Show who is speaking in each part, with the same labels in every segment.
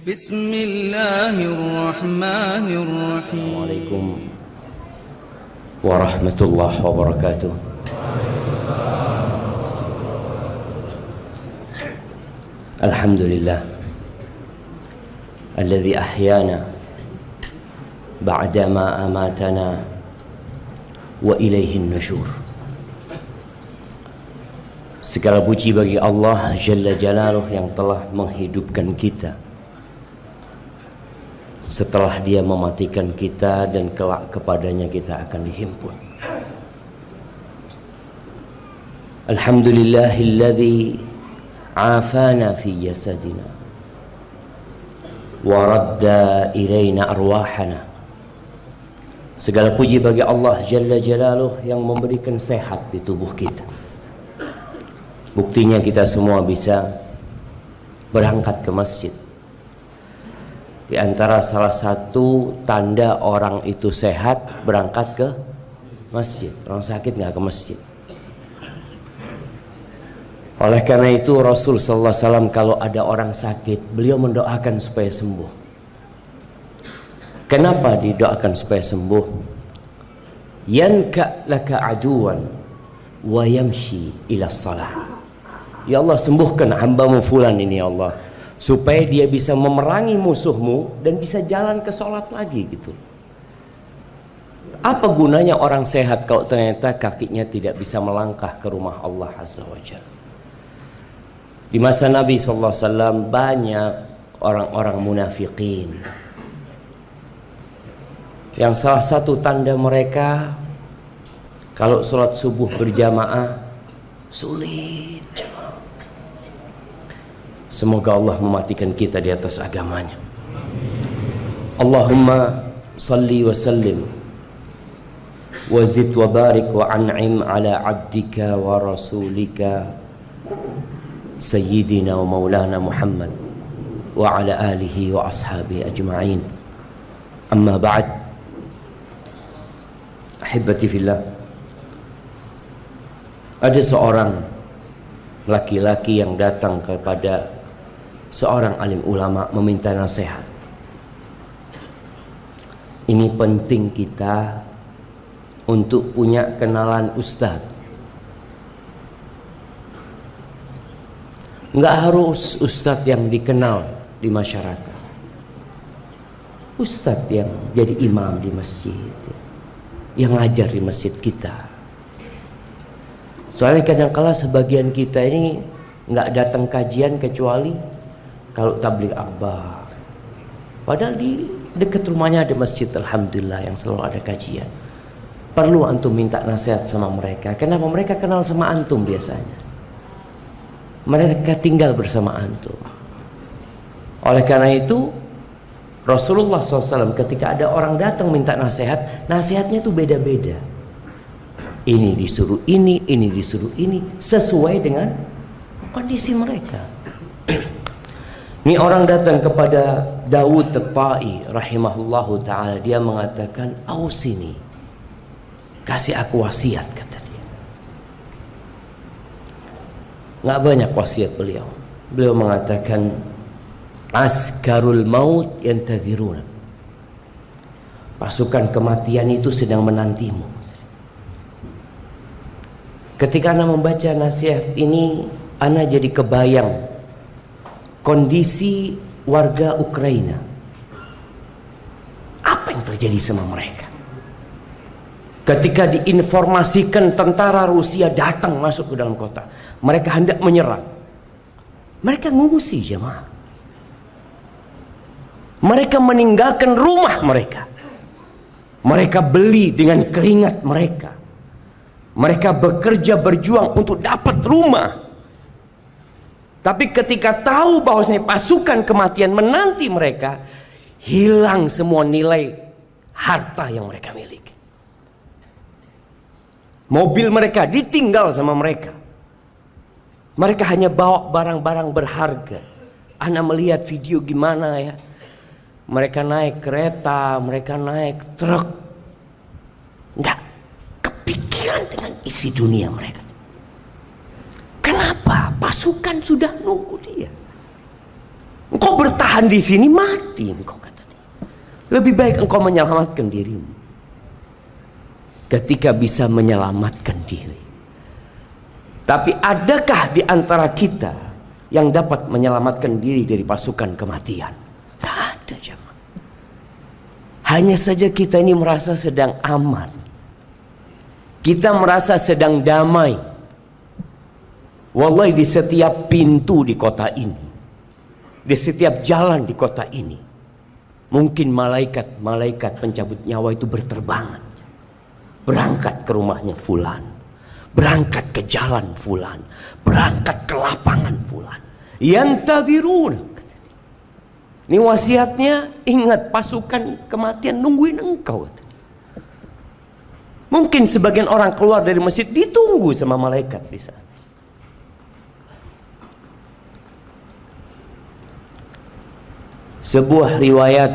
Speaker 1: Bismillahirrahmanirrahim.
Speaker 2: Assalamualaikum warahmatullahi wabarakatuh. Alhamdulillah alladzi ahyana ba'da ma amatana wa ilaihin nusyur. Segala puji bagi Allah Jalla Jalaluh yang telah menghidupkan kita setelah Dia mematikan kita, dan kelak kepadanya kita akan dihimpun. Alhamdulillahilladzi afana fi jasadina wa radda ilaina arwahana. Segala puji bagi Allah Jalla Jalaluh yang memberikan sehat di tubuh kita. Buktinya kita semua bisa berangkat ke masjid. Di antara salah satu tanda orang itu sehat, berangkat ke masjid. Orang sakit nggak ke masjid. Oleh karena itu Rasul sallallahu alaihi wasallam kalau ada orang sakit, beliau mendoakan supaya sembuh. Kenapa didoakan supaya sembuh? Yanka laka aduwan wa yamshi ila salah. Ya Allah, sembuhkan hambamu fulan ini ya Allah, supaya dia bisa memerangi musuhmu dan bisa jalan ke sholat lagi gitu. Apa gunanya orang sehat kalau ternyata kakinya tidak bisa melangkah ke rumah Allah Azza wa Jalla? Di masa Nabi SAW banyak orang-orang munafikin yang salah satu tanda mereka kalau sholat subuh berjamaah sulit. Semoga Allah mematikan kita di atas agamanya. Allahumma salli wa sallim wa zid wa barik wa an'im ala abdika wa rasulika sayyidina wa maulana Muhammad wa ala alihi wa ashabihi ajma'in. Amma ba'd. Ahibati fillah. Ada seorang laki-laki yang datang kepada seorang alim ulama meminta nasihat. Ini penting kita untuk punya kenalan ustadz. Nggak harus ustadz yang dikenal di masyarakat. Ustadz yang jadi imam di masjid, yang ngajar di masjid kita. Soalnya kadang-kala sebagian kita ini nggak datang kajian kecuali kalau tabligh akbar. Padahal di dekat rumahnya ada masjid, alhamdulillah, yang selalu ada kajian. Perlu antum minta nasihat sama mereka. Kenapa? Mereka kenal sama antum biasanya. Mereka tinggal bersama antum. Oleh karena itu Rasulullah SAW ketika ada orang datang minta nasihat, nasihatnya itu beda-beda. Ini disuruh ini disuruh ini, sesuai dengan kondisi mereka. Ini orang datang kepada Dawud At-Tai rahimahullahu ta'ala. Dia mengatakan, ausini, kasih aku wasiat, kata dia. Nggak banyak wasiat beliau. Beliau mengatakan, askarul maut yantadhiruna. Pasukan kematian itu sedang menantimu. Ketika Anda membaca nasihat ini, Anda jadi kebayang kondisi warga Ukraina. Apa yang terjadi sama mereka ketika diinformasikan tentara Rusia datang masuk ke dalam kota? Mereka hendak menyerang. Mereka mengungsi, jemaah. Mereka meninggalkan rumah mereka. Mereka beli dengan keringat mereka. Mereka bekerja berjuang untuk dapat rumah. Tapi ketika tahu bahwasanya pasukan kematian menanti mereka, hilang semua nilai harta yang mereka miliki. Mobil mereka ditinggal sama mereka. Mereka hanya bawa barang-barang berharga. Ana melihat video gimana ya. Mereka naik kereta, mereka naik truk. Enggak kepikiran dengan isi dunia mereka. Kenapa? Pasukan sudah nunggu dia. Engkau bertahan di sini mati engkau, kata dia. Lebih baik engkau menyelamatkan dirimu. Ketika bisa menyelamatkan diri. Tapi adakah di antara kita yang dapat menyelamatkan diri dari pasukan kematian? Tak ada, jemaah. Hanya saja kita ini merasa sedang aman. Kita merasa sedang damai. Wallahi, di setiap pintu di kota ini, di setiap jalan di kota ini, mungkin malaikat pencabut nyawa itu berterbangan. Berangkat ke rumahnya fulan, berangkat ke jalan fulan, berangkat ke lapangan fulan. Yantadirun. Ini wasiatnya, ingat pasukan kematian nungguin engkau. Mungkin sebagian orang keluar dari masjid ditunggu sama malaikat di sana. Sebuah riwayat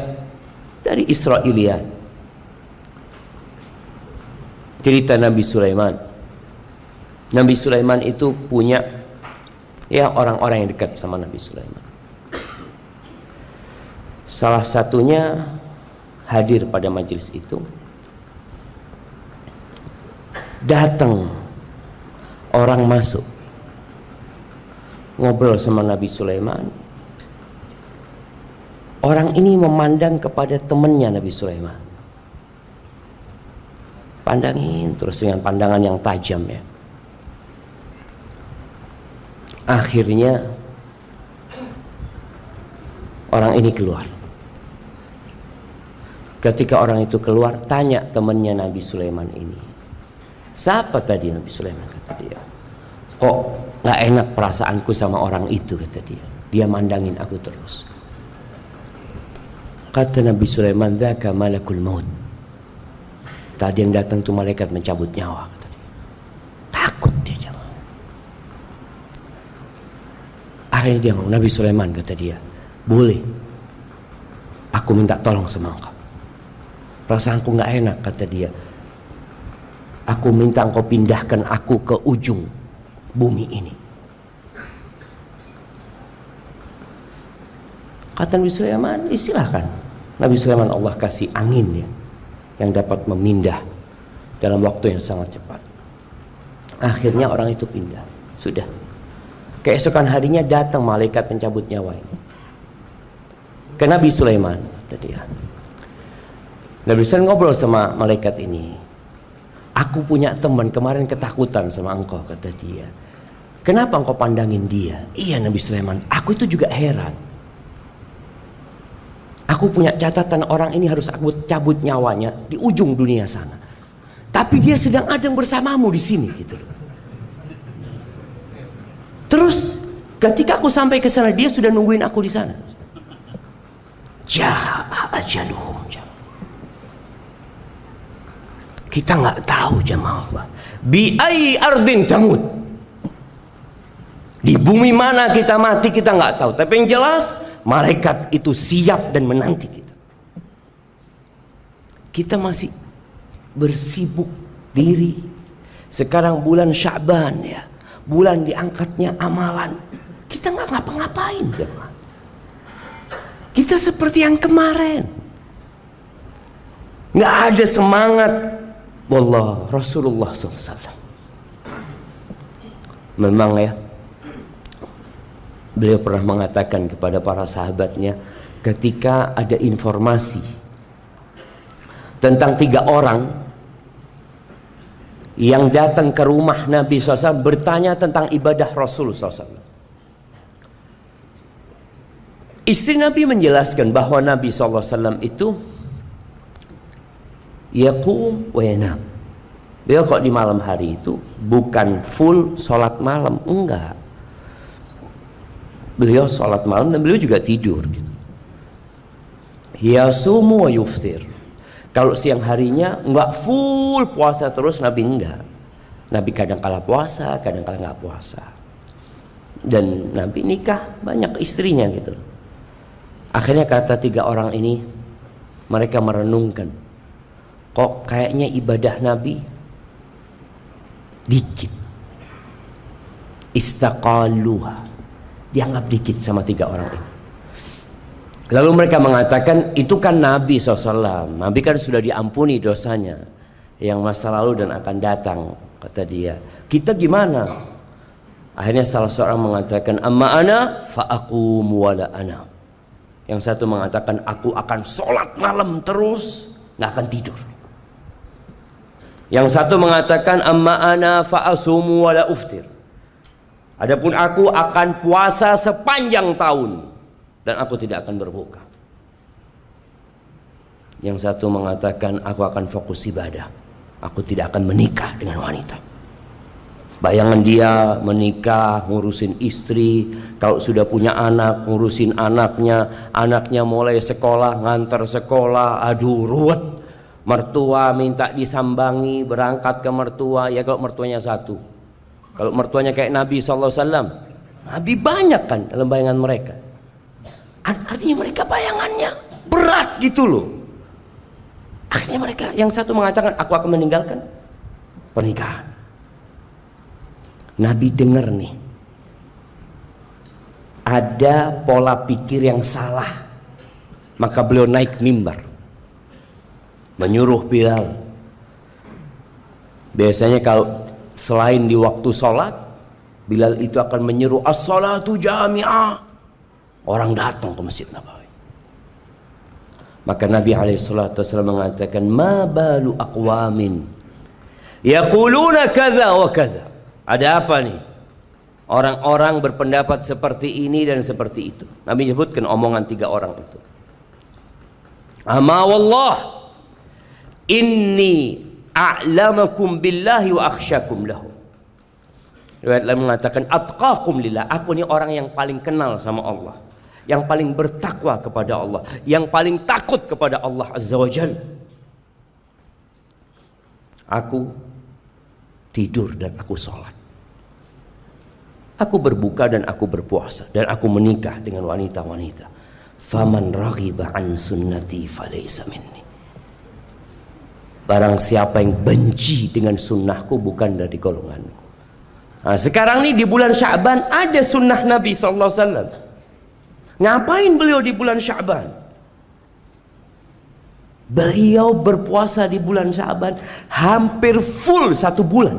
Speaker 2: dari Israiliyat, cerita Nabi Sulaiman. Nabi Sulaiman itu punya orang-orang yang dekat sama Nabi Sulaiman. Salah satunya hadir pada majelis itu. Datang orang masuk, ngobrol sama Nabi Sulaiman. Orang ini memandang kepada temannya Nabi Sulaiman. Pandangin terus dengan pandangan yang tajam ya. Akhirnya orang ini keluar. Ketika orang itu keluar, tanya temannya Nabi Sulaiman ini, siapa tadi Nabi Sulaiman? Kata dia, kok gak enak perasaanku sama orang itu, kata dia. Dia mandangin aku terus. Kata Nabi Sulaiman, dzaka malakul maut. Tadi yang datang itu malaikat mencabut nyawa, kata dia. Takut dia, jemaah. Akhirnya dia ngomong, Nabi Sulaiman, kata dia, boleh aku minta tolong sama engkau. Perasaanku gak enak, kata dia. Aku minta engkau pindahkan aku ke ujung bumi ini. Kata Nabi Sulaiman, silahkan. Nabi Sulaiman Allah kasih angin ya, yang dapat memindah dalam waktu yang sangat cepat. Akhirnya orang itu pindah. Sudah. Keesokan harinya datang malaikat pencabut nyawa ini ke Nabi Sulaiman, kata dia. Nabi Sulaiman ngobrol sama malaikat ini. Aku punya teman kemarin ketakutan sama engkau, kata dia. Kenapa engkau pandangin dia? Iya Nabi Sulaiman, aku itu juga heran. Aku punya catatan orang ini harus aku cabut nyawanya di ujung dunia sana. Tapi dia sedang ada bersamamu di sini gitu loh. Terus ketika aku sampai ke sana dia sudah nungguin aku di sana. Jaa ajaluhum. Kita nggak tahu jemaah Allah. Bi ayyi ardin tamut. Di bumi mana kita mati kita nggak tahu. Tapi yang jelas malaikat itu siap dan menanti kita. Kita masih bersibuk diri. Sekarang bulan Sya'ban ya, bulan diangkatnya amalan. Kita nggak ngapa-ngapain jemaah. Kita seperti yang kemarin. Nggak ada semangat. Wallah, Rasulullah SAW memang ya, beliau pernah mengatakan kepada para sahabatnya ketika ada informasi tentang 3 orang yang datang ke rumah Nabi SAW bertanya tentang ibadah Rasul SAW. Istri Nabi menjelaskan bahwa Nabi SAW itu yaqum wa yanam. Beliau kok di malam hari itu bukan full sholat malam, enggak. Beliau sholat malam dan beliau juga tidur gitu. Yasumu wa yuftir. Kalau siang harinya enggak full puasa terus, Nabi enggak. Nabi kadang kala puasa, kadang kala enggak puasa. Dan Nabi nikah banyak istrinya gitu. Akhirnya kata 3 orang ini, mereka merenungkan, kok kayaknya ibadah Nabi dikit. Istaqaluha, dianggap dikit sama 3 orang ini. Lalu mereka mengatakan, itu kan Nabi SAW, Nabi kan sudah diampuni dosanya yang masa lalu dan akan datang. Kata dia, kita gimana? Akhirnya salah seorang mengatakan, amma ana fa'aqumu wala ana. Yang satu mengatakan, aku akan sholat malam terus, nggak akan tidur. Yang satu mengatakan, amma ana fa'asumu wala uftir. Adapun aku akan puasa sepanjang tahun dan aku tidak akan berbuka. Yang satu mengatakan, aku akan fokus ibadah, aku tidak akan menikah dengan wanita. Bayangan dia menikah, ngurusin istri, kalau sudah punya anak, ngurusin anaknya, anaknya mulai sekolah, ngantar sekolah, aduh ruwet. Mertua minta disambangi, berangkat ke mertua, ya kalau mertuanya satu. Kalau mertuanya kayak Nabi SAW, Nabi banyak kan dalam bayangan mereka. Artinya mereka bayangannya berat gitu loh. Akhirnya mereka, yang satu mengatakan, aku akan meninggalkan pernikahan. Nabi dengar nih, ada pola pikir yang salah, maka beliau naik mimbar menyuruh Bilal. Biasanya kalau selain di waktu sholat, Bilal itu akan menyeru as-salatu jami'ah, orang datang ke Masjid Nabawi. Maka Nabi SAW mengatakan, ma balu aqwamin yaquluna kadza wa kadza. Ada apa nih? Orang-orang berpendapat seperti ini dan seperti itu. Nabi menyebutkan omongan 3 orang itu. Ama wallah inni a'lamakum billahi wa akhsyakum lahu. Riwayat lain mengatakan atqakum lillah. Aku ini orang yang paling kenal sama Allah, yang paling bertakwa kepada Allah, yang paling takut kepada Allah Azza wa Jalla. Aku tidur dan aku sholat, aku berbuka dan aku berpuasa, dan aku menikah dengan wanita-wanita. Faman raghiba an sunnati falaysa minni. Barang siapa yang benci dengan sunnahku bukan dari golonganku. Nah, sekarang nih di bulan Sya'ban ada sunnah Nabi SAW. Ngapain beliau di bulan Sya'ban? Beliau berpuasa di bulan Sya'ban hampir full 1 bulan.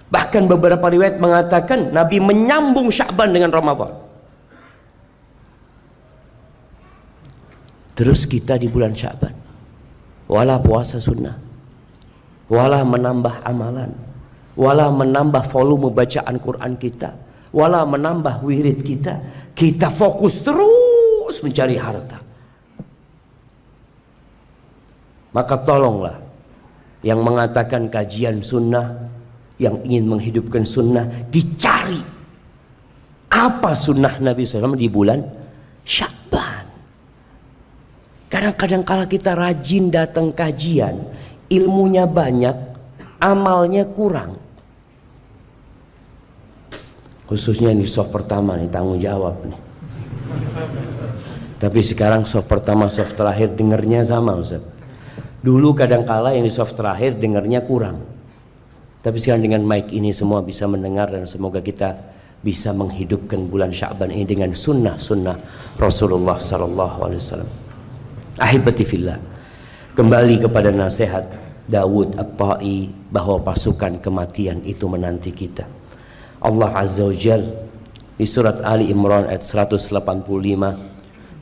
Speaker 2: Bahkan beberapa riwayat mengatakan Nabi menyambung Sya'ban dengan Ramadan. Terus kita di bulan Sya'ban, wala puasa sunnah, wala menambah amalan, wala menambah volume bacaan Quran kita, wala menambah wirid kita. Kita fokus terus mencari harta. Maka tolonglah yang mengatakan kajian sunnah, yang ingin menghidupkan sunnah, dicari apa sunnah Nabi SAW di bulan Sya'ban. Kadang-kadang kala kita rajin datang kajian, ilmunya banyak, amalnya kurang. Khususnya di soft pertama nih, tanggung jawab nih. Tapi sekarang soft pertama, soft terakhir dengernya sama Ustaz. Dulu kadang-kala yang di soft terakhir dengarnya kurang. Tapi sekarang dengan mic ini semua bisa mendengar, dan semoga kita bisa menghidupkan bulan Sya'ban ini dengan sunnah-sunnah Rasulullah SAW. Ahibati fillah, kembali kepada nasihat Dawud At-Ta'i bahwa pasukan kematian itu menanti kita. Allah Azza wa Jal di surat Ali Imran ayat 185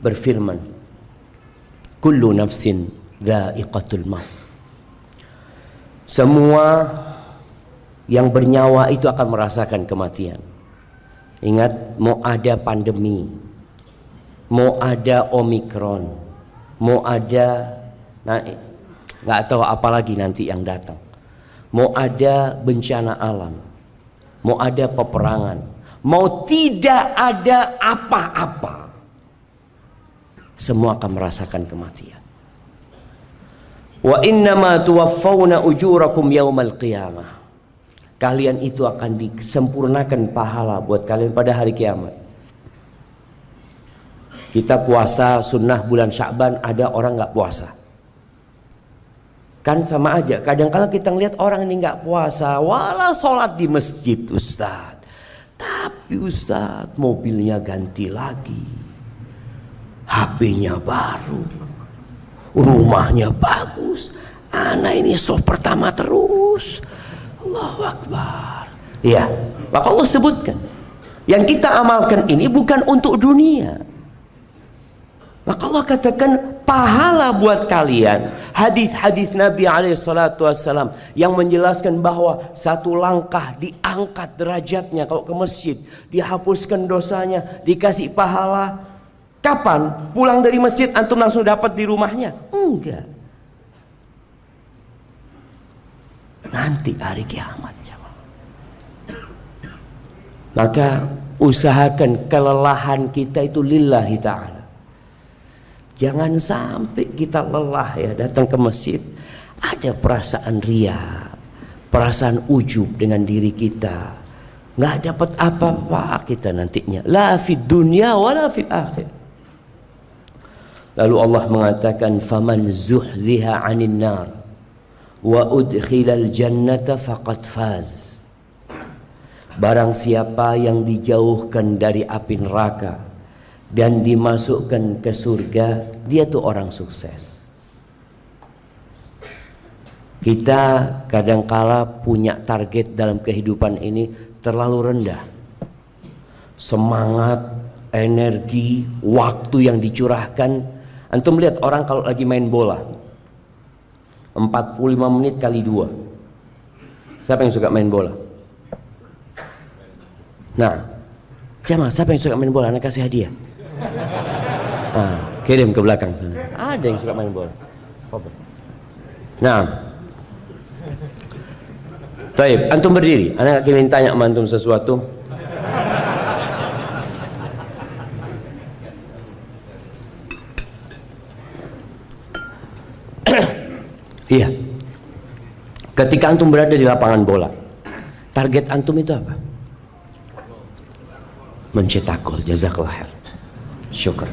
Speaker 2: berfirman, kullu nafsin dha'iqatul maut. Semua yang bernyawa itu akan merasakan kematian. Ingat, mau ada pandemi, mau ada Omikron, mau ada nggak tahu apa lagi nanti yang datang, mau ada bencana alam, mau ada peperangan, mau tidak ada apa-apa, semua akan merasakan kematian. Wa innama tuwaffawna ujurakum yaumal qiyamah. Kalian itu akan disempurnakan pahala buat kalian pada hari kiamat. Kita puasa sunnah bulan Sya'ban, ada orang nggak puasa. Kan sama aja. Kadang-kadang kita ngeliat orang ini nggak puasa, walau sholat di masjid Ustaz. Tapi Ustaz mobilnya ganti lagi, HP-nya baru, rumahnya bagus, anak ini soft pertama terus. Allahu Akbar. Ya, maka Allah sebutkan yang kita amalkan ini bukan untuk dunia. Maka Allah katakan pahala buat kalian. Hadis-hadis Nabi SAW yang menjelaskan bahwa satu langkah diangkat derajatnya kalau ke masjid, dihapuskan dosanya, dikasih pahala. Kapan? Pulang dari masjid antum langsung dapat di rumahnya? Enggak. Nanti hari kiamat. Maka usahakan kelelahan kita itu lillahi ta'ala. Jangan sampai kita lelah ya datang ke masjid ada perasaan ria, perasaan ujub dengan diri kita, nggak dapat apa-apa kita nantinya, la fid dunya wala fil akhir. Lalu Allah mengatakan faman zuhziha 'anil nar wa udkhilal jannata faqad faz. Barang siapa yang dijauhkan dari api neraka dan dimasukkan ke surga, dia tuh orang sukses. Kita kadangkala punya target dalam kehidupan ini terlalu rendah. Semangat, energi, waktu yang dicurahkan. Antum lihat orang kalau lagi main bola 45 menit kali 2. Siapa yang suka main bola? Nah, jamaah siapa yang suka main bola? Anak kasih hadiah. Kirim ke belakang sana. Ada yang suka main bola. Nah, baik, antum berdiri. Anak ingin tanya sama antum sesuatu. Iya. Ketika antum berada di lapangan bola, target antum itu apa? Mencetak gol. Jazakallah khair. Syukur.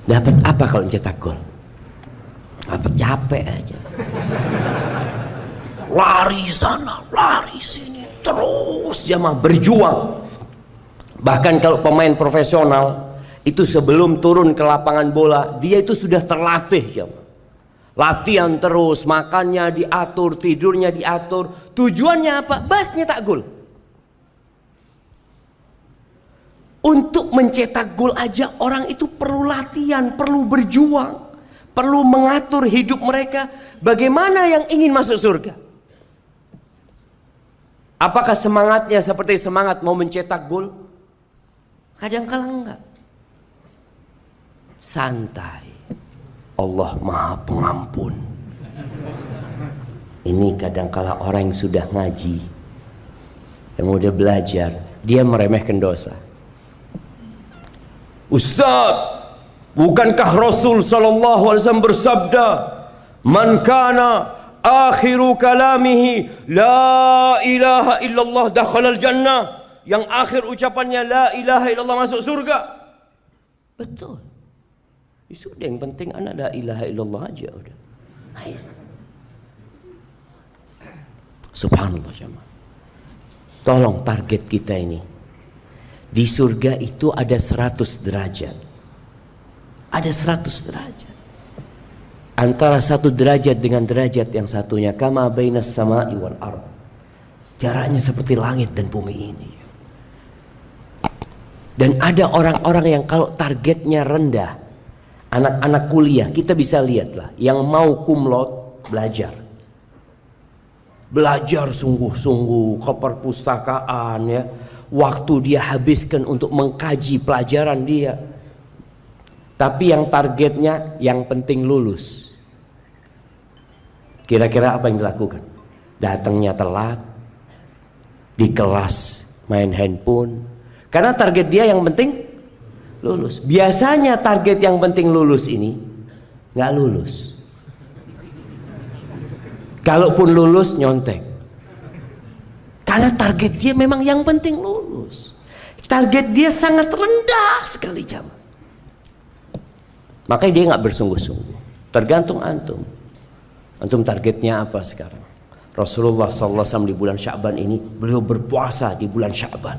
Speaker 2: Dapat apa kalau mencetak gol? Dapat capek aja. Lari sana, lari sini, terus jamaah berjuang. Bahkan kalau pemain profesional itu sebelum turun ke lapangan bola, dia itu sudah terlatih jamaah. Latihan terus, makannya diatur, tidurnya diatur. Tujuannya apa? Bas nyetak gol. Untuk mencetak gol aja orang itu perlu latihan, perlu berjuang, perlu mengatur hidup mereka. Bagaimana yang ingin masuk surga? Apakah semangatnya seperti semangat mau mencetak gol? Kadang-kala enggak. Santai. Allah Maha Pengampun. Ini kadang-kala orang yang sudah ngaji, yang udah belajar, dia meremehkan dosa. Ustaz, bukankah Rasul sallallahu alaihi wasallam bersabda, "Man kana akhiru kalamihi la ilaha illallah dakhalal jannah." Yang akhir ucapannya la ilaha illallah masuk surga. Betul. Sudah, yang penting anak la ilaha illallah aja udah. Subhanallah jemaah. Tolong target kita ini. Di surga itu ada 100 derajat. Ada 100 derajat. Antara satu derajat dengan derajat yang satunya kama bainas sama'i wal ardh. Jaraknya seperti langit dan bumi ini. Dan ada orang-orang yang kalau targetnya rendah, anak-anak kuliah, kita bisa lihatlah, yang mau kumlot belajar. Belajar sungguh-sungguh ke perpustakaan ya. Waktu dia habiskan untuk mengkaji pelajaran dia. Tapi yang targetnya yang penting lulus. Kira-kira apa yang dilakukan? Datangnya telat, di kelas main handphone. Karena target dia yang penting lulus. Biasanya target yang penting lulus ini nggak lulus. Kalaupun lulus nyontek. Karena target dia memang yang penting lulus. Target dia sangat rendah sekali jamaah. Makanya dia nggak bersungguh-sungguh. Tergantung antum. Antum targetnya apa sekarang? Rasulullah SAW di bulan Sya'ban ini beliau berpuasa di bulan Sya'ban.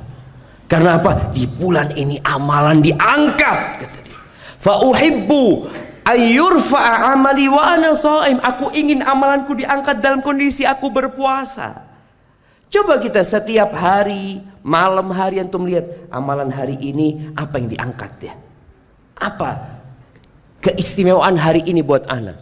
Speaker 2: Karena apa? Di bulan ini amalan diangkat. Kata dia. Fa uhibbu ayyurfa'a amali wa ana shaim. Aku ingin amalanku diangkat dalam kondisi aku berpuasa. Coba kita setiap hari, malam hari antum lihat amalan hari ini apa yang diangkat ya. Apa keistimewaan hari ini buat ana?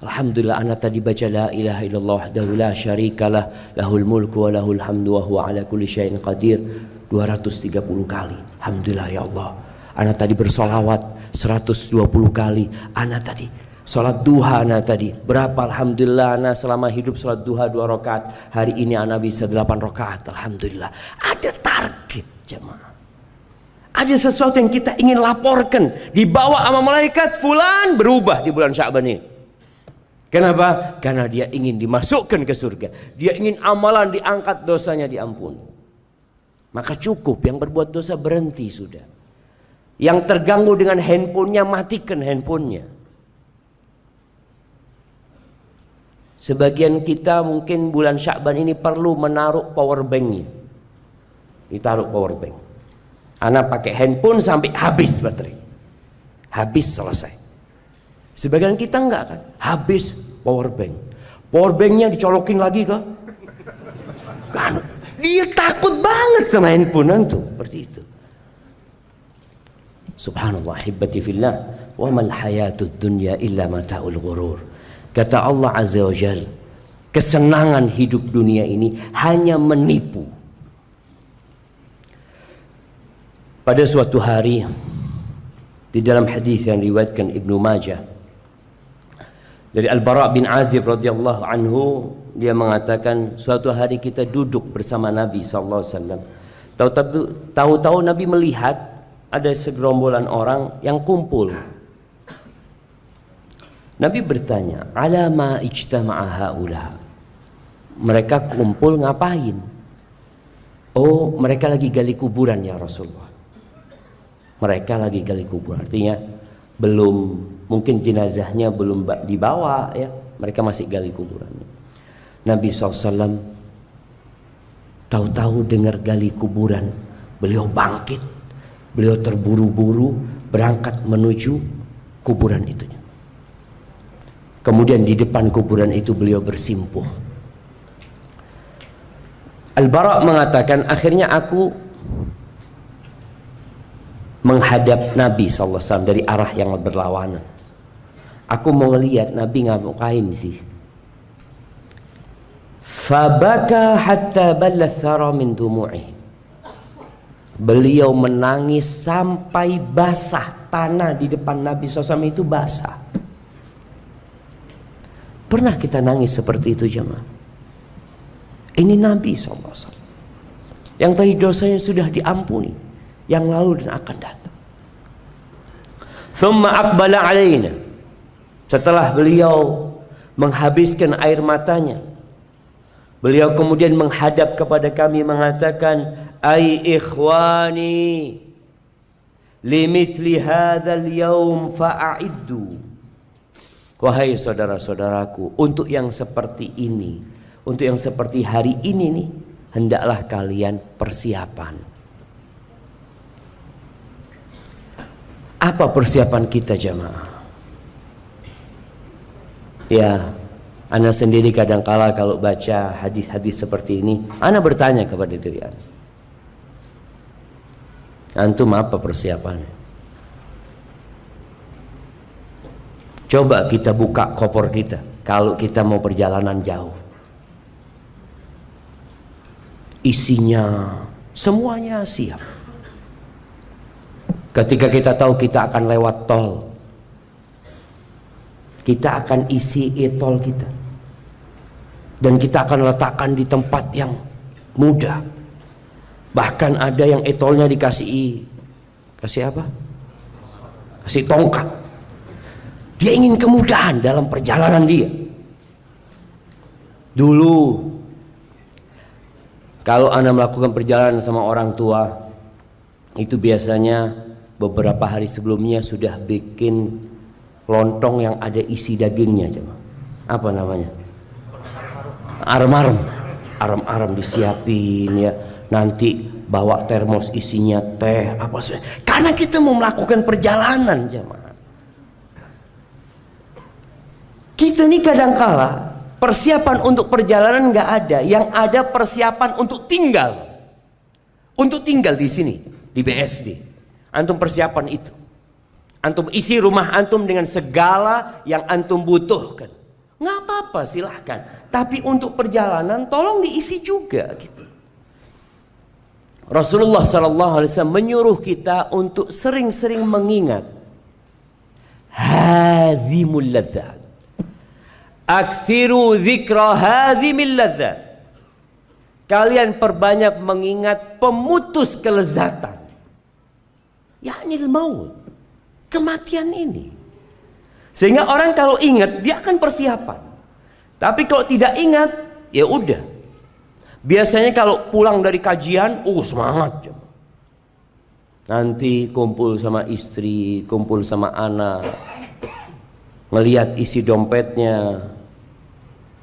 Speaker 2: Alhamdulillah ana tadi baca la ilaha illallah wahdahu la syarikalah lahul mulku wa lahul hamdu wa huwa ala kulli syai'in qadir 230 kali. Alhamdulillah ya Allah. Ana tadi bersolawat 120 kali. Ana tadi sholat duha ana tadi berapa? Alhamdulillah ana selama hidup sholat duha 2 rakaat. Hari ini ana bisa 8 rakaat. Alhamdulillah. Ada target jemaah. Ada sesuatu yang kita ingin laporkan. Dibawa sama malaikat, fulan berubah di bulan Sya'ban ini. Kenapa? Karena dia ingin dimasukkan ke surga. Dia ingin amalan diangkat, dosanya diampuni. Maka cukup yang berbuat dosa berhenti sudah. Yang terganggu dengan handphonenya, matikan handphonenya. Sebagian kita mungkin bulan Sya'ban ini perlu menaruh power banknya. Ditaruh power bank. Anak pakai handphone sampai habis baterai. Habis selesai. Sebagian kita enggak kan? Habis power bank. Power banknya dicolokin lagi kah? Kan? Dia takut banget sama handphone antum. Seperti itu. Subhanallah hibbati fillah. Wa mal hayatud dunya illa mata'ul ghurur. Kata Allah Azza wa Jal, kesenangan hidup dunia ini hanya menipu. Pada suatu hari di dalam hadis yang diriwayatkan Ibnu Majah dari Al-Bara' bin Azib radhiyallahu anhu, dia mengatakan suatu hari kita duduk bersama Nabi sallallahu alaihi wasallam. Tahu-tahu Nabi melihat ada segerombolan orang yang kumpul. Nabi bertanya, "Ala ma ijtama'a haula?" Mereka kumpul ngapain? Oh, mereka lagi gali kuburan ya Rasulullah. Mereka lagi gali kubur, artinya belum, mungkin jenazahnya belum dibawa ya, mereka masih gali kuburan. Nabi SAW tahu-tahu dengar gali kuburan, beliau bangkit, beliau terburu-buru berangkat menuju kuburan itu. Kemudian di depan kuburan itu beliau bersimpuh. Al-Bara' mengatakan, akhirnya aku menghadap Nabi SAW dari arah yang berlawanan. Aku mau ngelihat Nabi ngapain sih. Fabaka hatta balla thara min dumu'i. Beliau menangis sampai basah, tanah di depan Nabi SAW itu basah. Pernah kita nangis seperti itu jemaah? Ini Nabi SAW yang tadi dosanya sudah diampuni, yang lalu dan akan datang. Thumma aqbala alaina. Setelah beliau menghabiskan air matanya, beliau kemudian menghadap kepada kami mengatakan, "Ai ikhwani, limithli hadzal yaum fa'iddu." Wahai saudara-saudaraku, untuk yang seperti ini, untuk yang seperti hari ini nih, hendaklah kalian persiapan. Apa persiapan kita jamaah? Ya, ana sendiri kadangkala kalau baca hadis-hadis seperti ini, ana bertanya kepada diri ana, antum apa persiapannya? Coba kita buka koper kita kalau kita mau perjalanan jauh. Isinya semuanya siap. Ketika kita tahu kita akan lewat tol, kita akan isi e-tol kita, dan kita akan letakkan di tempat yang mudah. Bahkan ada yang e-tolnya kasih apa? Kasih tongkat. Dia ingin kemudahan dalam perjalanan dia. Dulu kalau Anda melakukan perjalanan sama orang tua, itu biasanya beberapa hari sebelumnya sudah bikin lontong yang ada isi dagingnya. Apa namanya? Arem-arem. Arem-arem disiapin ya. Nanti bawa termos isinya teh apa sih? Karena kita mau melakukan perjalanan jemaah. Kita nih kadangkala persiapan untuk perjalanan nggak ada, yang ada persiapan untuk tinggal. Untuk tinggal di sini, di BSD. Antum persiapan itu. Antum isi rumah antum dengan segala yang antum butuhkan. Nggak apa-apa, silahkan. Tapi untuk perjalanan tolong diisi juga gitu. Rasulullah SAW menyuruh kita untuk sering-sering mengingat hadhimul ladzat. Aktsiru dzikra hadhimil ladzat. Kalian perbanyak mengingat pemutus kelezatan. Ya'nil maut. Kematian ini. Sehingga orang kalau ingat dia akan persiapan. Tapi kalau tidak ingat, ya udah. Biasanya kalau pulang dari kajian, semangat. Nanti kumpul sama istri, kumpul sama anak, ngelihat isi dompetnya.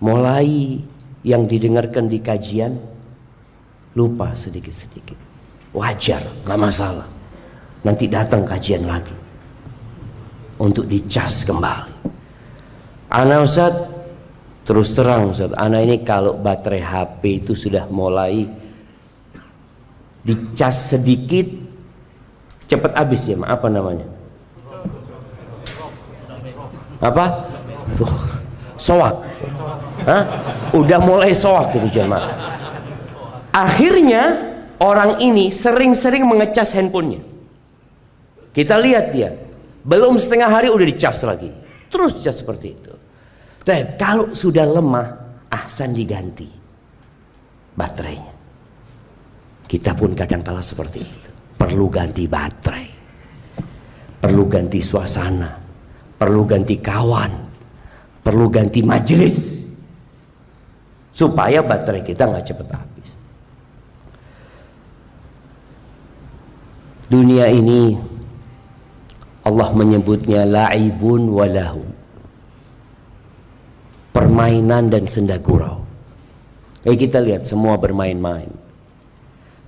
Speaker 2: Mulai yang didengarkan di kajian, lupa sedikit-sedikit. Wajar, gak masalah. Nanti datang kajian lagi untuk dicas kembali. Ana Ustaz, terus terang Ustaz, ana ini kalau baterai HP itu sudah mulai dicas sedikit cepat habis ya, apa namanya? Apa? Soak. Hah? Udah mulai soak gitu jemaah. Akhirnya orang ini sering-sering mengecas handphonenya. Kita lihat dia, belum setengah hari udah dicas lagi. Terus cas seperti itu. Tapi kalau sudah lemah, ahsan diganti baterainya. Kita pun kadang-kala seperti itu. Perlu ganti baterai. Perlu ganti suasana. Perlu ganti kawan. Perlu ganti majelis. Supaya baterai kita nggak cepat habis. Dunia ini Allah menyebutnya la'ibun walahu. Permainan dan senda gurau. Kita lihat semua bermain-main.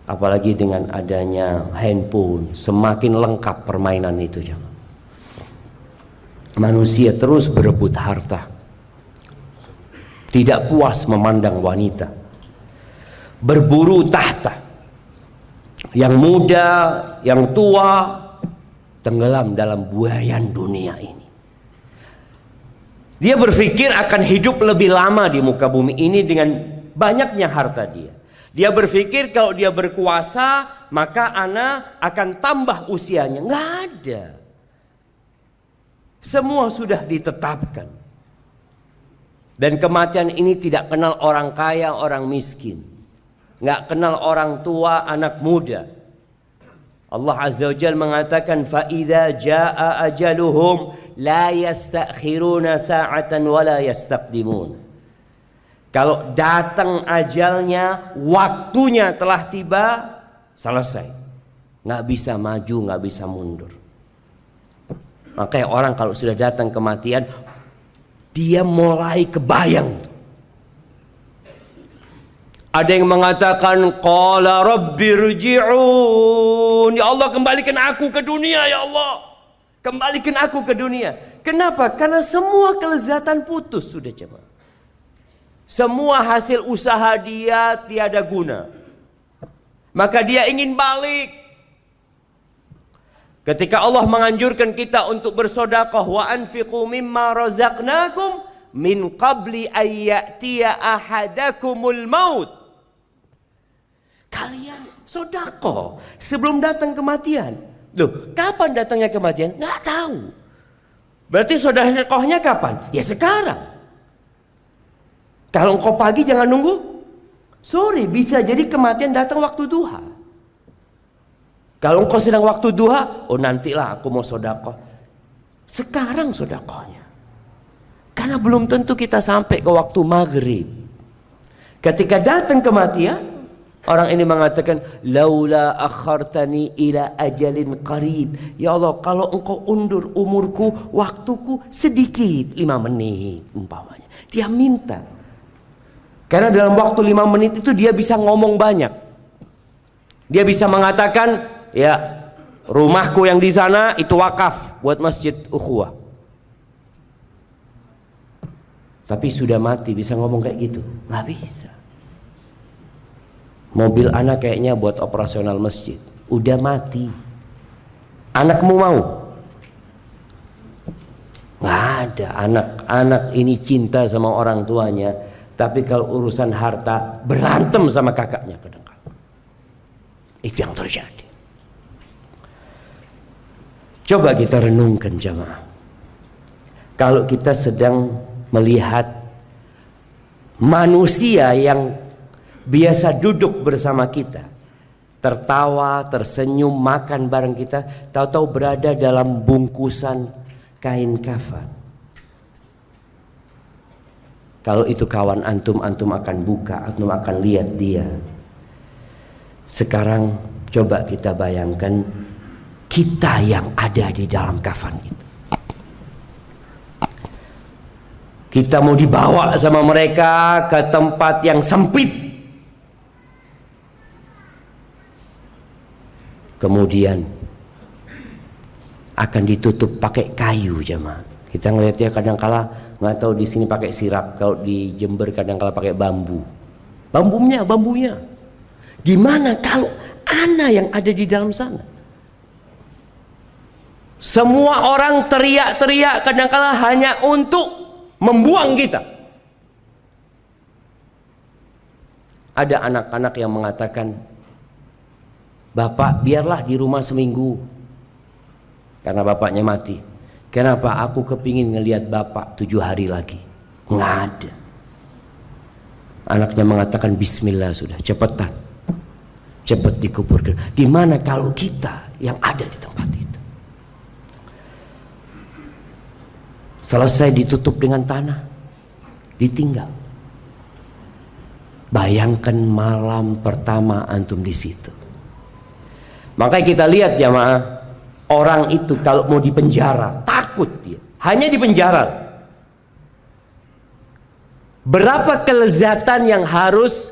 Speaker 2: Apalagi dengan adanya handphone, semakin lengkap permainan itu. Manusia terus berebut harta. Tidak puas memandang wanita. Berburu tahta. Yang muda, yang tua, tenggelam dalam buayan dunia ini. Dia berpikir akan hidup lebih lama di muka bumi ini dengan banyaknya harta dia. Dia berpikir kalau dia berkuasa maka ana akan tambah usianya. Nggak ada. Semua sudah ditetapkan. Dan kematian ini tidak kenal orang kaya, orang miskin. Nggak kenal orang tua, anak muda. Allah Azza wa Jalla mengatakan فَإِذَا جَاءَ أَجَلُهُمْ لَا يَسْتَأْخِرُونَ سَاعَةً وَلَا يَسْتَقْدِمُونَ. Kalau datang ajalnya, waktunya telah tiba, selesai. Nggak bisa maju, nggak bisa mundur. Makanya orang kalau sudah datang kematian, dia mulai kebayang. Ada yang mengatakan qala rabbirji'un, ya Allah kembalikan aku ke dunia ya Allah. Kembalikan aku ke dunia. Kenapa? Karena semua kelezatan putus sudah jemaah. Semua hasil usaha dia tiada guna. Maka dia ingin balik. Ketika Allah menganjurkan kita untuk bersedekah, wa anfiqu mimma razaqnakum min qabli ayyatiya ahadakumul maut. Kalian sedekah sebelum datang kematian. Loh, kapan datangnya kematian? Nggak tahu. Berarti sedekahnya kapan? Ya sekarang. Kalau engkau pagi jangan nunggu sore, bisa jadi kematian datang waktu duha. Kalau engkau sedang waktu duha, nantilah aku mau sedekah. Sekarang sedekahnya. Karena belum tentu kita sampai ke waktu maghrib. Ketika datang kematian, orang ini mengatakan, laula akhartani ila ajalin qarib. Ya Allah, kalau engkau undur umurku, waktuku sedikit, 5 menit umpamanya. Dia minta. Karena dalam waktu 5 menit itu dia bisa ngomong banyak. Dia bisa mengatakan, ya rumahku yang di sana itu wakaf buat masjid ukhuwah. Tapi sudah mati bisa ngomong kayak gitu? Nggak bisa. Mobil anak kayaknya buat operasional masjid, udah mati. Anakmu mau? Nggak ada. Anak ini cinta sama orang tuanya, tapi kalau urusan harta berantem sama kakaknya kadang-kadang. Itu yang terjadi. Coba kita renungkan jamaah. Kalau kita sedang melihat manusia yang biasa duduk bersama kita, tertawa, tersenyum, makan bareng kita, tahu-tahu berada dalam bungkusan kain kafan. Kalau itu kawan antum, antum akan buka, antum akan lihat dia. Sekarang coba kita bayangkan kita yang ada di dalam kafan itu. Kita mau dibawa sama mereka ke tempat yang sempit. Kemudian akan ditutup pakai kayu jemaah. Kita ngelihatnya kadang-kala nggak tahu di sini pakai sirap, kalau di Jember kadang-kala pakai bambu. Bambunya. Gimana kalau ana yang ada di dalam sana? Semua orang teriak-teriak kadang-kala hanya untuk membuang kita. Ada anak-anak yang mengatakan, "Bapak biarlah di rumah seminggu." Karena bapaknya mati. Kenapa? Aku kepingin ngelihat bapak 7 hari lagi. Nggak ada. Anaknya mengatakan, "Bismillah sudah, cepetan. Cepat dikuburkan." Gimana kalau kita yang ada di tempat itu? Selesai ditutup dengan tanah, ditinggal. Bayangkan malam pertama antum di situ. Makanya kita lihat jamaah, orang itu kalau mau dipenjara takut dia, hanya dipenjara. Berapa kelezatan yang harus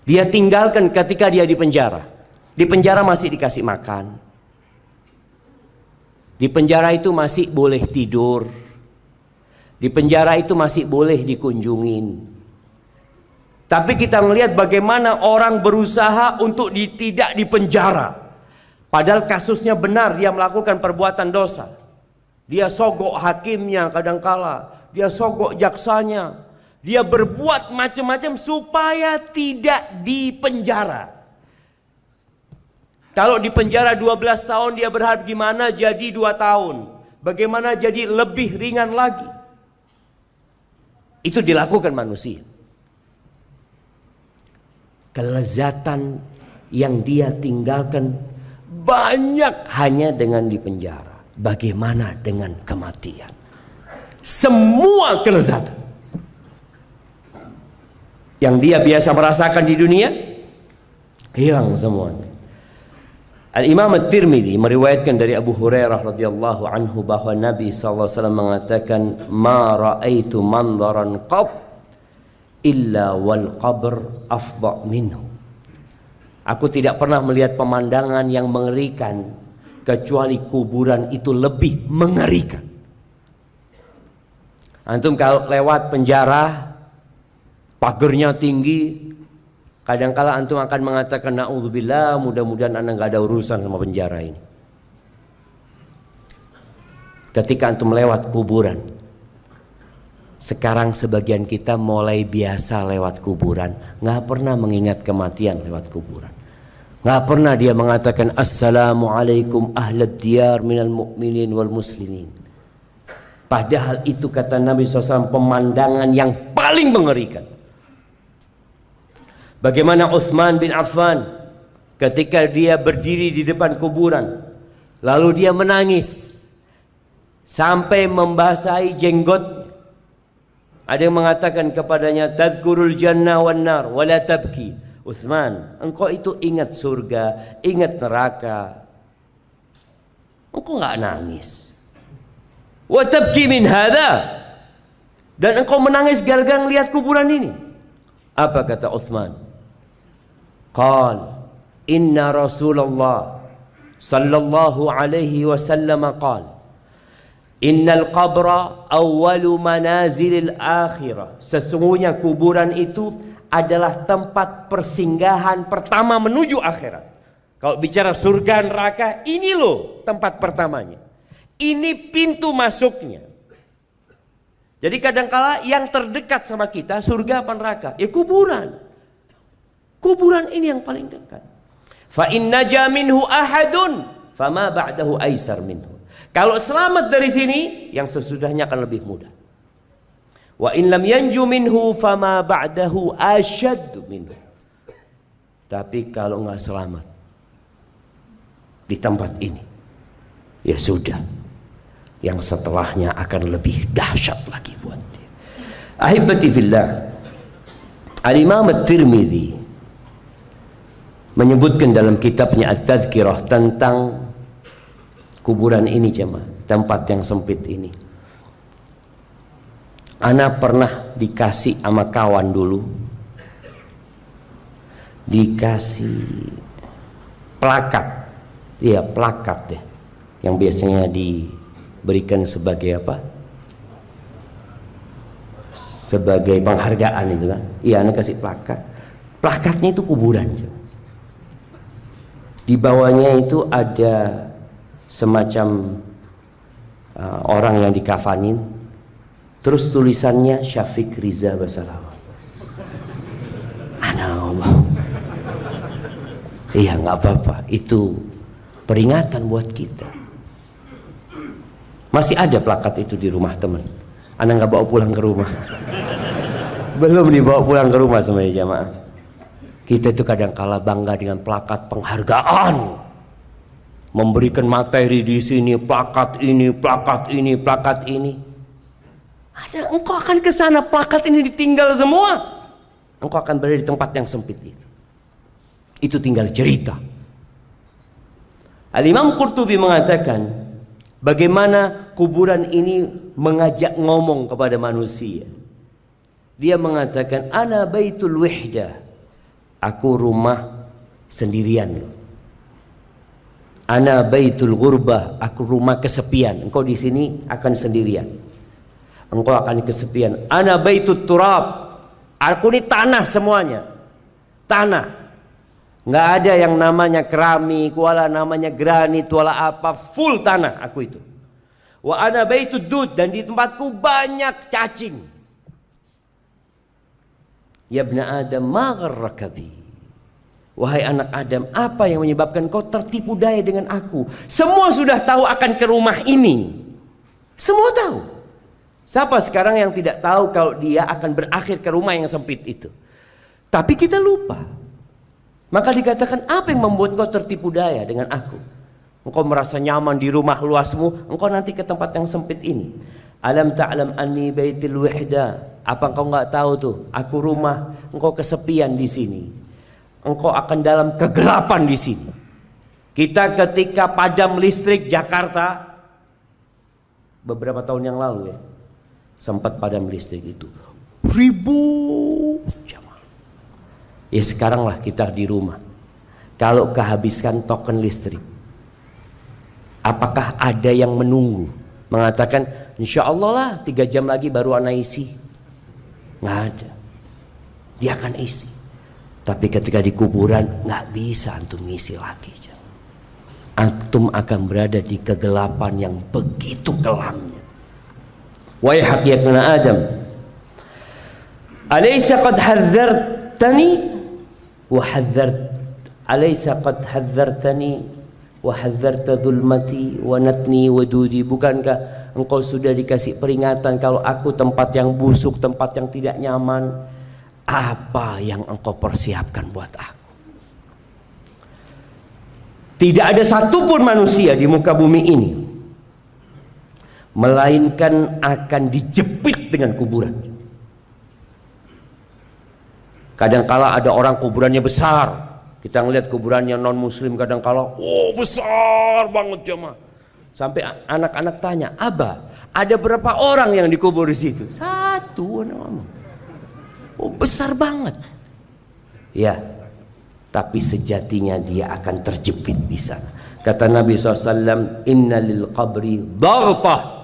Speaker 2: dia tinggalkan ketika dia dipenjara? Di penjara masih dikasih makan, di penjara itu masih boleh tidur, di penjara itu masih boleh dikunjungin. Tapi kita melihat bagaimana orang berusaha untuk tidak dipenjara. Padahal kasusnya benar, dia melakukan perbuatan dosa. Dia sogok hakimnya kadangkala, dia sogok jaksanya. Dia berbuat macam-macam supaya tidak dipenjara. Kalau dipenjara 12 tahun dia berharap gimana jadi 2 tahun. Bagaimana jadi lebih ringan lagi. Itu dilakukan manusia. Kelezatan yang dia tinggalkan banyak hanya dengan dipenjara. Bagaimana dengan kematian? Semua kelezatan yang dia biasa merasakan di dunia hilang semuanya. Al-Imam At-Tirmidzi meriwayatkan dari Abu Hurairah radhiyallahu anhu bahwa Nabi sallallahu alaihi wasallam mengatakan, "Ma ra'aitu manzaran qat illa wal qabr afdha minhu." Aku tidak pernah melihat pemandangan yang mengerikan kecuali kuburan itu lebih mengerikan. Antum kalau lewat penjara, pagernya tinggi, kadangkala antum akan mengatakan, "Na'udzubillah, mudah-mudahan anda nggak ada urusan sama penjara ini." Ketika antum lewat kuburan, sekarang sebagian kita mulai biasa lewat kuburan, nggak pernah mengingat kematian lewat kuburan. Nggak pernah dia mengatakan, "Assalamualaikum ahlad diyar minal mu'minin wal muslimin." Padahal itu kata Nabi SAW pemandangan yang paling mengerikan. Bagaimana Utsman bin Affan ketika dia berdiri di depan kuburan, lalu dia menangis sampai membasahi jenggotnya. Ada yang mengatakan kepadanya, "Tadhkurul jannah wan nar wa la tabki." Utsman, engkau itu ingat surga, ingat neraka, engkau enggak nangis. Wa tabki min hadha, dan engkau menangis gara-gara melihat kuburan ini. Apa kata Utsman? Qal inna Rasulullah sallallahu alaihi wasallam qal Innal qabra awwalu manazilil akhirah. Sesungguhnya kuburan itu adalah tempat persinggahan pertama menuju akhirat. Kalau bicara surga neraka, ini loh tempat pertamanya. Ini pintu masuknya. Jadi kadangkala yang terdekat sama kita surga apa neraka? Ya kuburan. Kuburan ini yang paling dekat. Fa in naja minhu ahadun fama ba'dahu aisar minhu. Kalau selamat dari sini, yang sesudahnya akan lebih mudah. Wa in lam yanju minhu fama ba'dahu asyaddu minhu. Tapi kalau nggak selamat di tempat ini, ya sudah, yang setelahnya akan lebih dahsyat lagi buat dia. Ahibati fillah, Al-Imam At-Tirmidzi menyebutkan dalam kitabnya At-Tadhkirah tentang kuburan ini jemaah, tempat yang sempit ini. Ana pernah dikasih sama kawan dulu, dikasih plakat, iya plakat ya, yang biasanya diberikan sebagai apa? Sebagai penghargaan itu kan? Iya, ana kasih plakat. Plakatnya itu kuburan. Di bawahnya itu ada semacam orang yang dikafanin, terus tulisannya Syafiq Riza Basalawa. Allah. Iya, nggak apa-apa, itu peringatan buat kita. Masih ada plakat itu di rumah teman. Ana nggak bawa pulang ke rumah. Belum dibawa pulang ke rumah sama jamaah. Kita itu kadang-kala bangga dengan plakat penghargaan. Memberikan materi di sini, plakat ini, plakat ini, plakat ini. Ada, engkau akan ke sana, plakat ini ditinggal semua. Engkau akan berada di tempat yang sempit itu. Itu tinggal cerita. Al-Imam Qurtubi mengatakan, bagaimana kuburan ini mengajak ngomong kepada manusia. Dia mengatakan, ana baitul wihdah. Aku rumah sendirian. Ana baitul ghurbah, aku rumah kesepian. Engkau di sini akan sendirian. Engkau akan kesepian. Ana baitut turab, aku ini tanah semuanya. Tanah. Nggak ada yang namanya keramik, wala namanya granit, wala apa, full tanah aku itu. Wa ana baitud dud, dan di tempatku banyak cacing. Ya ibna Adam ma gharraka bi. Wahai anak Adam, apa yang menyebabkan kau tertipu daya dengan aku? Semua sudah tahu akan ke rumah ini. Semua tahu. Siapa sekarang yang tidak tahu kalau dia akan berakhir ke rumah yang sempit itu? Tapi kita lupa. Maka dikatakan, apa yang membuat kau tertipu daya dengan aku? Engkau merasa nyaman di rumah luasmu, engkau nanti ke tempat yang sempit ini. Alam ta'lam anni baitil wihda. Apa engkau nggak tahu tuh? Aku rumah, engkau kesepian di sini. Engkau akan dalam kegelapan di sini. Kita ketika padam listrik Jakarta beberapa tahun yang lalu ya, sempat padam listrik itu ribu jamaah. Ya sekarang lah kita di rumah. Kalau kehabiskan token listrik, apakah ada yang menunggu mengatakan insya Allah lah 3 jam lagi baru ana isi? Nggak ada. Dia akan isi. Tapi ketika di kuburan nggak bisa antum ngisi lagi. Antum akan berada di kegelapan yang begitu kelamnya. Wahai ya ibna Adam, alaysa qad hadzartani wa hadzart alaysa qad hadzartani wa hadzarta dhulmati wa natni wa dudi. Bukankah engkau sudah dikasih peringatan kalau aku tempat yang busuk, tempat yang tidak nyaman? Apa yang engkau persiapkan buat aku? Tidak ada satupun manusia di muka bumi ini melainkan akan dijepit dengan kuburan. Kadangkala ada orang kuburannya besar. Kita ngelihat kuburannya non muslim kadangkala, oh besar banget jemaah. Sampai anak-anak tanya, Abah, ada berapa orang yang dikubur di situ? 1, anak ngomong. Oh besar banget. Ya, tapi sejatinya dia akan terjepit di sana. Kata Nabi SAW, inna lil qabri dartah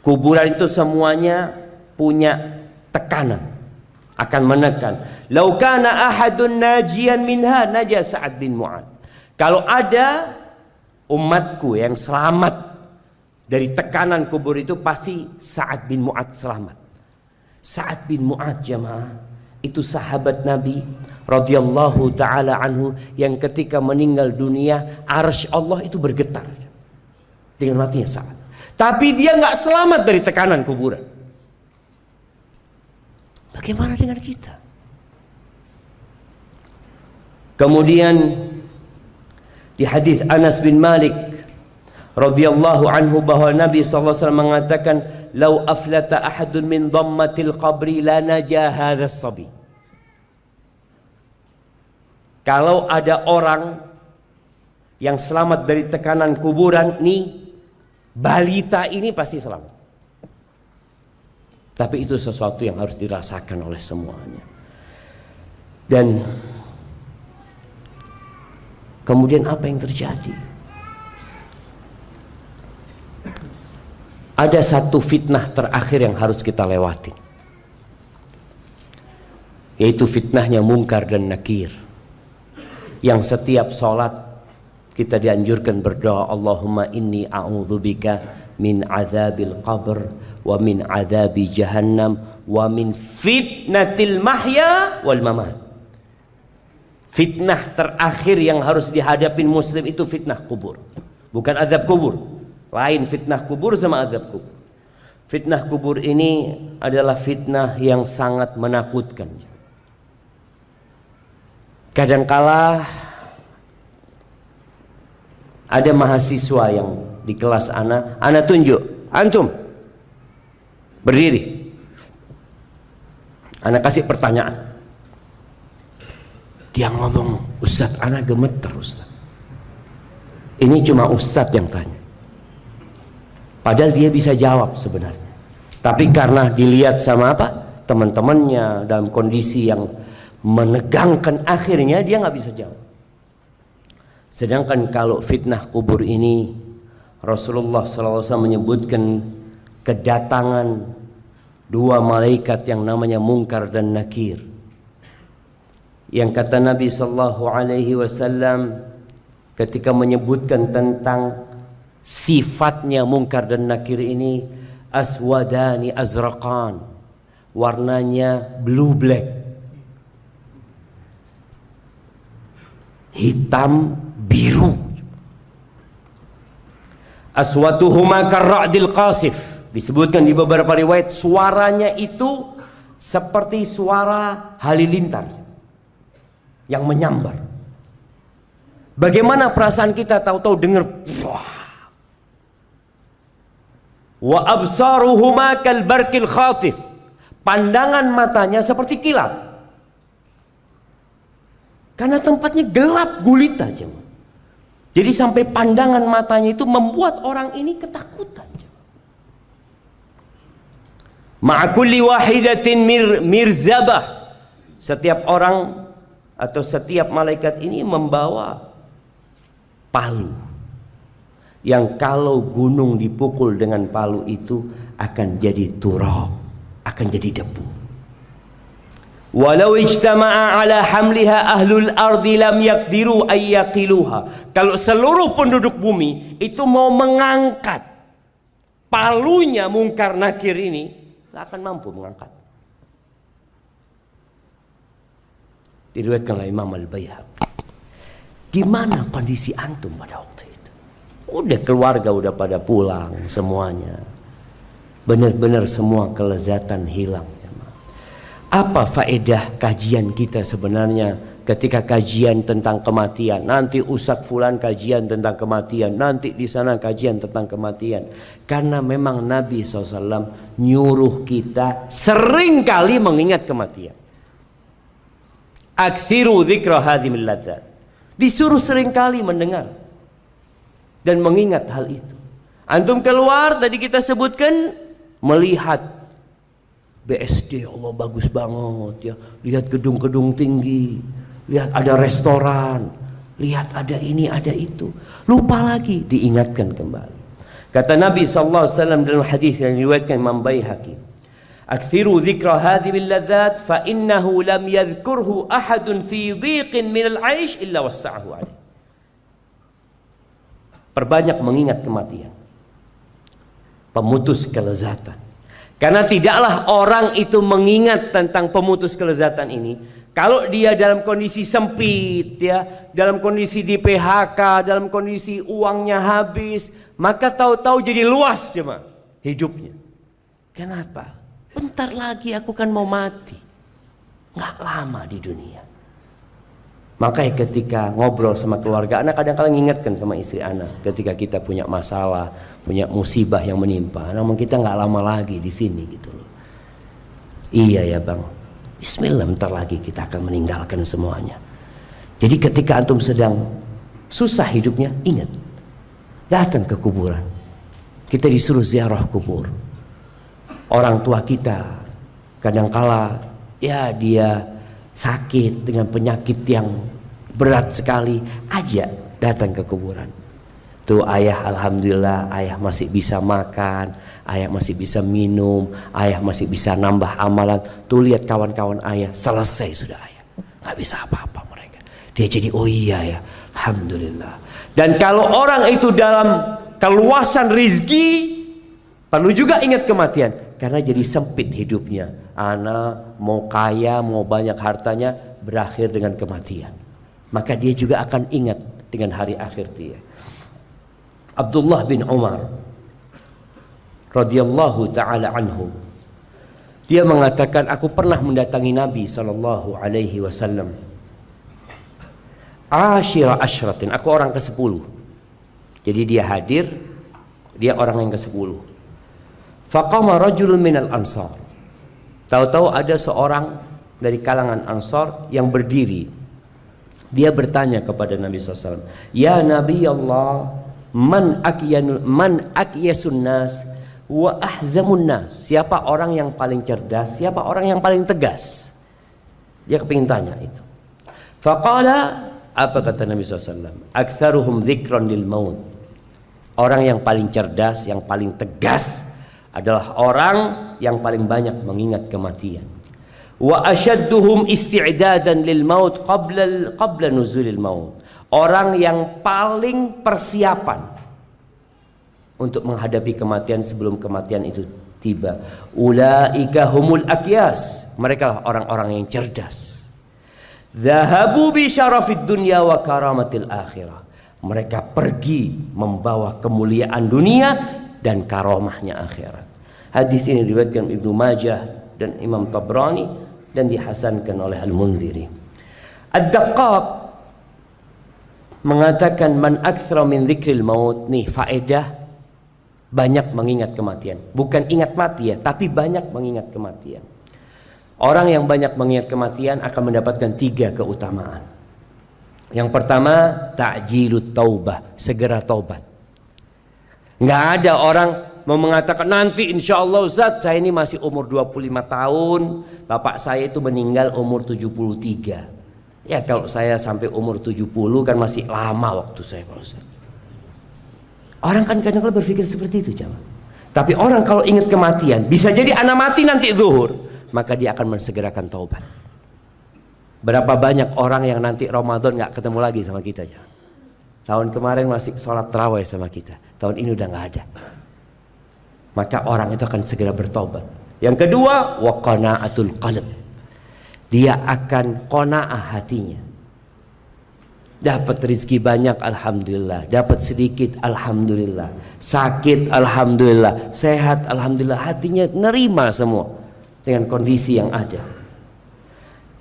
Speaker 2: Kuburan itu semuanya punya tekanan, akan menekan. Lau kana ahadun najian minha naja Sa'ad bin Mu'adz. Kalau ada umatku yang selamat dari tekanan kubur itu, pasti Sa'ad bin Mu'adz selamat. Sa'ad bin Mu'adz, jemaah, itu sahabat Nabi radhiyallahu taala anhu yang ketika meninggal dunia arsy Allah itu bergetar dengan matinya Sa'ad. Tapi dia nggak selamat dari tekanan kuburan. Bagaimana dengan kita? Kemudian di hadis Anas bin Malik radhiyallahu anhu bahwa Nabi SAW mengatakan, "Lau aflata ahadun min dhammatil qabri la najah hadha sabi." Kalau ada orang yang selamat dari tekanan kuburan, nih balita ini pasti selamat. Tapi itu sesuatu yang harus dirasakan oleh semuanya. Dan kemudian apa yang terjadi? Ada satu fitnah terakhir yang harus kita lewati, yaitu fitnahnya Munkar dan Nakir. Yang setiap sholat kita dianjurkan berdoa, Allahumma inni a'udzubika min azabil qabr wa min azabi jahannam wa min fitnatil mahya wal mamat. Fitnah terakhir yang harus dihadapin muslim itu fitnah kubur, bukan azab kubur. Lain fitnah kubur sama azab kubur. Fitnah kubur ini adalah fitnah yang sangat menakutkan. Kadangkala ada mahasiswa yang di kelas ana tunjuk, antum berdiri, ana kasih pertanyaan. Dia ngomong, Ustadz, ana gemeter Ustadz. Ini cuma Ustadz yang tanya. Padahal dia bisa jawab sebenarnya. Tapi karena dilihat sama apa? Teman-temannya dalam kondisi yang menegangkan, akhirnya dia nggak bisa jawab. Sedangkan kalau fitnah kubur ini, Rasulullah SAW menyebutkan kedatangan dua malaikat yang namanya Munkar dan Nakir. Yang kata Nabi SAW ketika menyebutkan tentang sifatnya Munkar dan Nakir ini, aswadani azraqan, warnanya blue black, hitam biru. Aswatuhuma karra'dil qasif, disebutkan di beberapa riwayat suaranya itu seperti suara halilintar yang menyambar. Bagaimana perasaan kita tahu-tahu dengar wa absaruhuma kal barqil khatif, pandangan matanya seperti kilat karena tempatnya gelap gulita. Jadi sampai pandangan matanya itu membuat orang ini ketakutan. Ma'a kulli wahidatin mirzabah, setiap orang atau setiap malaikat ini membawa palu yang kalau gunung dipukul dengan palu itu akan jadi turab, akan jadi debu. Walau ijtama'a ala hamliha ahlul ardi lam yaqdiru ayyaqiluha. Kalau seluruh penduduk bumi itu mau mengangkat palunya Munkar Nakir ini, tidak akan mampu mengangkat. Diriwayatkan oleh Imam Al-Baihaqi. Gimana kondisi antum pada waktu itu? Udah keluarga udah pada pulang semuanya, benar-benar semua kelezatan hilang. Apa faedah kajian kita sebenarnya ketika kajian tentang kematian? Nanti Ustadz Fulan kajian tentang kematian, nanti di sana kajian tentang kematian. Karena memang Nabi SAW nyuruh kita sering kali mengingat kematian. Aktsiru dzikra hadhimil ladzat. Disuruh sering kali mendengar dan mengingat hal itu. Antum keluar tadi kita sebutkan melihat BSD, Allah bagus banget ya. Lihat gedung-gedung tinggi, lihat ada restoran, lihat ada ini ada itu. Lupa lagi, diingatkan kembali. Kata Nabi SAW dalam hadis yang diriwayatkan Imam Baihaqi, "Aktsiru dzikra hadhihi al-ladzat fa innahu lam yadhkurhu ahadun fi dhiqin min al-'aish illa wassa'ahu 'alaihi." Perbanyak mengingat kematian, pemutus kelezatan. Karena tidaklah orang itu mengingat tentang pemutus kelezatan ini kalau dia dalam kondisi sempit, ya, dalam kondisi di PHK, dalam kondisi uangnya habis, maka tahu-tahu jadi luas cuma hidupnya. Kenapa? Bentar lagi aku kan mau mati. Nggak lama di dunia. Makanya ketika ngobrol sama keluarga anak, kadang-kadang ingatkan sama istri anak, ketika kita punya masalah, punya musibah yang menimpa, namun kita nggak lama lagi di sini gitu loh. Iya ya bang, bismillah, bentar lagi kita akan meninggalkan semuanya. Jadi ketika antum sedang susah hidupnya, ingat, datang ke kuburan. Kita disuruh ziarah kubur. Orang tua kita kadangkala ya dia sakit dengan penyakit yang berat sekali, ajak datang ke kuburan. Tuh ayah, alhamdulillah ayah masih bisa makan, ayah masih bisa minum, ayah masih bisa nambah amalan. Tuh lihat kawan-kawan ayah, selesai sudah ayah, nggak bisa apa-apa mereka. Dia jadi oh iya ya, alhamdulillah. Dan kalau orang itu dalam keluasan rizki, perlu juga ingat kematian, karena jadi sempit hidupnya. Anak mau kaya, mau banyak hartanya, berakhir dengan kematian. Maka dia juga akan ingat dengan hari akhir dia. Abdullah bin Umar radhiyallahu taala anhu, dia mengatakan, aku pernah mendatangi Nabi sallallahu alaihi wasallam. Ashira ashratin, aku orang ke-10. Jadi dia hadir, dia orang yang ke-10. Faqama rajulun minal ansar. Tahu-tahu ada seorang dari kalangan Ansar yang berdiri. Dia bertanya kepada Nabi SAW, "Ya Nabi Allah, man akyasun nas wa ahzamun nas?" Siapa orang yang paling cerdas, siapa orang yang paling tegas? Dia kepingin tanya itu. Faqala, apa kata Nabi SAW? Aktsaruhum dzikran lil maut. Orang yang paling cerdas, yang paling tegas adalah orang yang paling banyak mengingat kematian. Wa asyadduhum isti'dadan lil maut qabla nuzulil maut. Orang yang paling persiapan untuk menghadapi kematian sebelum kematian itu tiba. Ulaika humul akyas. Mereka lah orang-orang yang cerdas. Dhahabu bi syarafid dunya wa karamatil akhirah. Mereka pergi membawa kemuliaan dunia dan karomahnya akhirat. Hadis ini diriwayatkan Ibnu Majah dan Imam Tabrani dan dihasankan oleh Al-Munziri. Ad-Daqqaq mengatakan man aktsara min dzikril maut, nih faedah banyak mengingat kematian. Bukan ingat mati ya, tapi banyak mengingat kematian. Orang yang banyak mengingat kematian akan mendapatkan 3 keutamaan. Yang pertama, ta'jilut taubah, segera taubat. Nggak ada orang mau mengatakan nanti insya Allah Ustaz, saya ini masih umur 25 tahun, bapak saya itu meninggal umur 73. Ya kalau saya sampai umur 70 kan masih lama waktu saya, Pak Ustaz. Orang kan kadang-kadang berpikir seperti itu, jamaah. Tapi orang kalau ingat kematian, bisa jadi anak mati nanti zuhur, maka dia akan mensegerakan taubat. Berapa banyak orang yang nanti Ramadan nggak ketemu lagi sama kita, jamaah. Tahun kemarin masih sholat tarawih sama kita, tahun ini udah nggak ada. Maka orang itu akan segera bertobat. Yang kedua, wa qana'atul qalb. Dia akan qanaah hatinya. Dapat rezeki banyak, alhamdulillah. Dapat sedikit, alhamdulillah. Sakit, alhamdulillah. Sehat, alhamdulillah. Hatinya nerima semua dengan kondisi yang ada.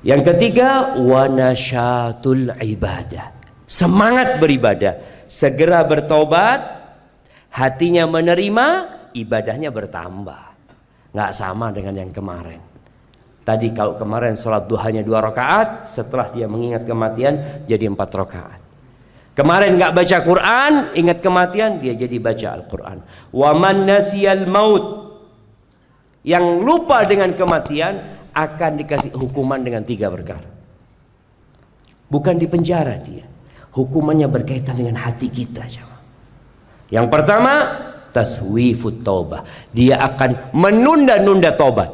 Speaker 2: Yang ketiga, wa nasyatul ibadah. Semangat beribadah, segera bertobat, hatinya menerima, ibadahnya bertambah. Nggak sama dengan yang kemarin. Tadi kalau kemarin sholat duhanya 2 rakaat, setelah dia mengingat kematian jadi 4 rakaat. Kemarin nggak baca Quran, ingat kematian, dia jadi baca Al-Quran. Wa man nasiyal maut, yang lupa dengan kematian akan dikasih hukuman dengan 3 perkara. Bukan di penjara dia. Hukumannya berkaitan dengan hati kita. Yang pertama, taswifut taubah. Dia akan menunda-nunda tobat.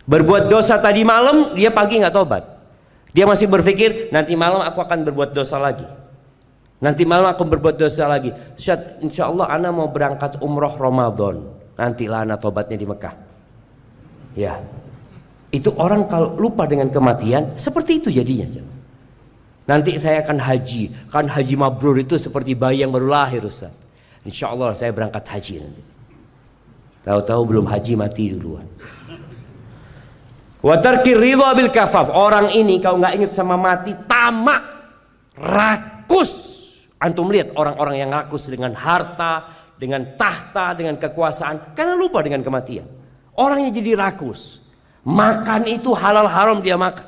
Speaker 2: Berbuat dosa tadi malam, dia pagi nggak tobat. Dia masih berpikir nanti malam aku akan berbuat dosa lagi. Nanti malam aku berbuat dosa lagi. Insya Allah ana mau berangkat umroh Ramadan. Nantilah ana tobatnya di Mekah. Ya, itu orang kalau lupa dengan kematian seperti itu jadinya. Nanti saya akan haji. Kan haji mabrur itu seperti bayi yang baru lahir, Ustaz. Insya Allah saya berangkat haji nanti. Tahu-tahu belum haji mati duluan. Wa tarkir ridha bil kafaf. Orang ini kalau nggak ingat sama mati, tamak, rakus. Antum lihat orang-orang yang rakus dengan harta, dengan tahta, dengan kekuasaan, karena lupa dengan kematian. Orangnya jadi rakus. Makan itu halal haram dia makan.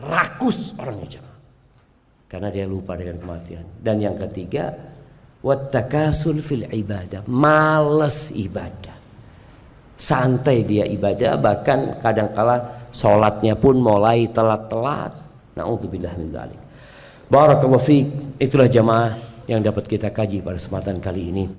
Speaker 2: Rakus orangnya jangan. Karena dia lupa dengan kematian. Dan yang ketiga, wattakasul fil ibadah. Males ibadah. Santai dia ibadah, bahkan kadangkala sholatnya pun mulai telat-telat. Na'udzubillah min dzalik. Barakallahu fiik. Itulah jamaah yang dapat kita kaji pada kesempatan kali ini.